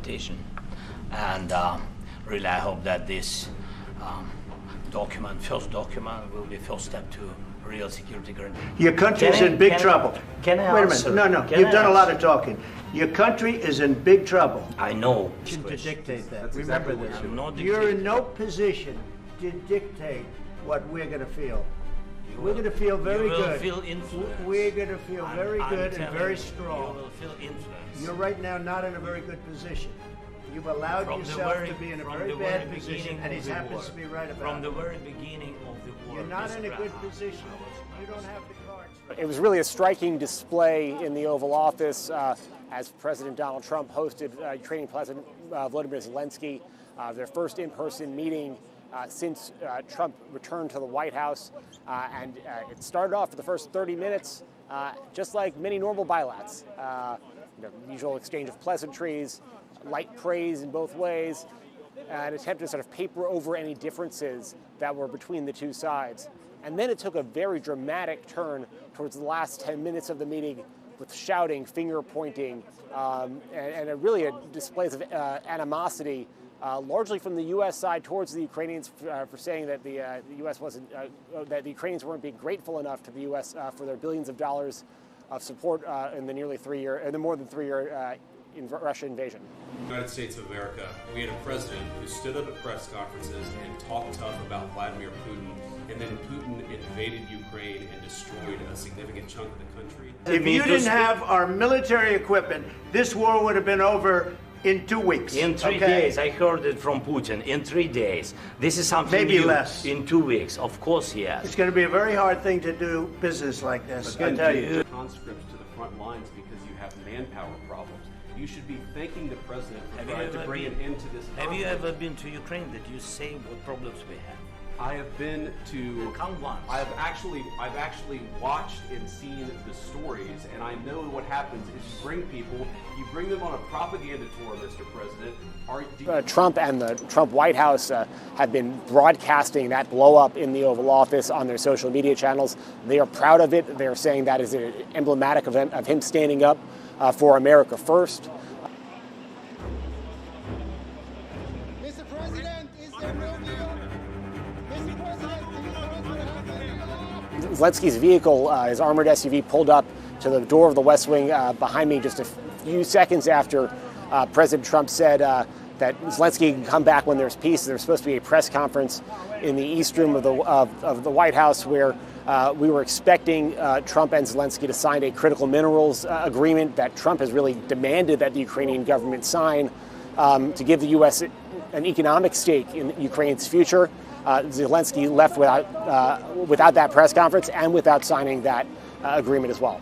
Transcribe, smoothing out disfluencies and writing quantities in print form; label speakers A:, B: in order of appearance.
A: invitation, and really I hope that this first document, will be first step to real security guarantee.
B: Your country is in big trouble.
A: Can I
B: Wait a
A: answer?
B: minute. No. You've done a lot of talking. Your country is in big trouble.
A: I know.
B: To dictate that.
C: That's
B: Remember
C: exactly
B: this.
C: what
A: I'm not
B: You're in
A: dictating.
B: no position to dictate what we're going to feel. We're going to feel very
A: You will
B: good.
A: feel influence.
B: We're going to feel very
A: I'm
B: good and
A: telling
B: very
A: you,
B: strong.
A: You will feel influence.
B: You're right now not in a very good position. You've allowed
A: From the
B: yourself
A: very-
B: to be in a
A: from
B: very
A: the
B: bad
A: very
B: position,
A: beginning
B: and he
A: of the
B: happens
A: war.
B: to be right about
A: From
B: it.
A: the very beginning of the war.
B: You're not
A: this
B: in a good
A: ground,
B: position.
A: I
B: You don't have the cards.
D: It was really a striking display in the Oval Office as President Donald Trump hosted Ukrainian President Volodymyr Zelenskyy, their first in-person meeting since Trump returned to the White House. And it started off for the first 30 minutes just like many normal bilats. The usual exchange of pleasantries, light praise in both ways, an attempt to sort of paper over any differences that were between the two sides. And then it took a very dramatic turn towards the last 10 minutes of the meeting with shouting, finger pointing, and really displays of animosity, largely from the U.S. side towards the Ukrainians for saying that the U.S. wasn't, that the Ukrainians weren't being grateful enough to the U.S. For their billions of dollars of support in the more than 3-year Russia invasion.
C: United States of America, we had a president who stood up at press conferences and talked tough about Vladimir Putin, and then Putin invaded Ukraine and destroyed a significant chunk of the country.
B: If you didn't have our military equipment, this war would have been over in 2 weeks.
A: In 3 days, I heard it from Putin. In 3 days, this is something
B: Maybe
A: new.
B: less.
A: In 2 weeks, of course, yes.
B: It's going to be a very hard thing to do business like this, I tell you.
C: Conscripts to the front lines because you have manpower problems. You should be thanking the president for trying to bring an end to this conflict.
A: Have you ever been to Ukraine that you say what problems we have?
C: I have been to.
A: Count once.
C: I've actually watched and seen the stories, and I know what happens is you bring them on a propaganda tour, Mr. President.
D: Trump and the Trump White House have been broadcasting that blow-up in the Oval Office on their social media channels. They are proud of it. They're saying that is emblematic of him standing up for America first.
E: Mr. President, is there no deal? Mr. President, do you know what's going to happen?
D: Zelensky's vehicle, his armored SUV, pulled up to the door of the West Wing behind me just a few seconds after President Trump said that Zelensky can come back when there's peace. There's supposed to be a press conference in the East Room of the White House where we were expecting Trump and Zelensky to sign a critical minerals agreement that Trump has really demanded that the Ukrainian government sign to give the U.S. an economic stake in Ukraine's future. Zelensky left without that press conference and without signing that agreement as well.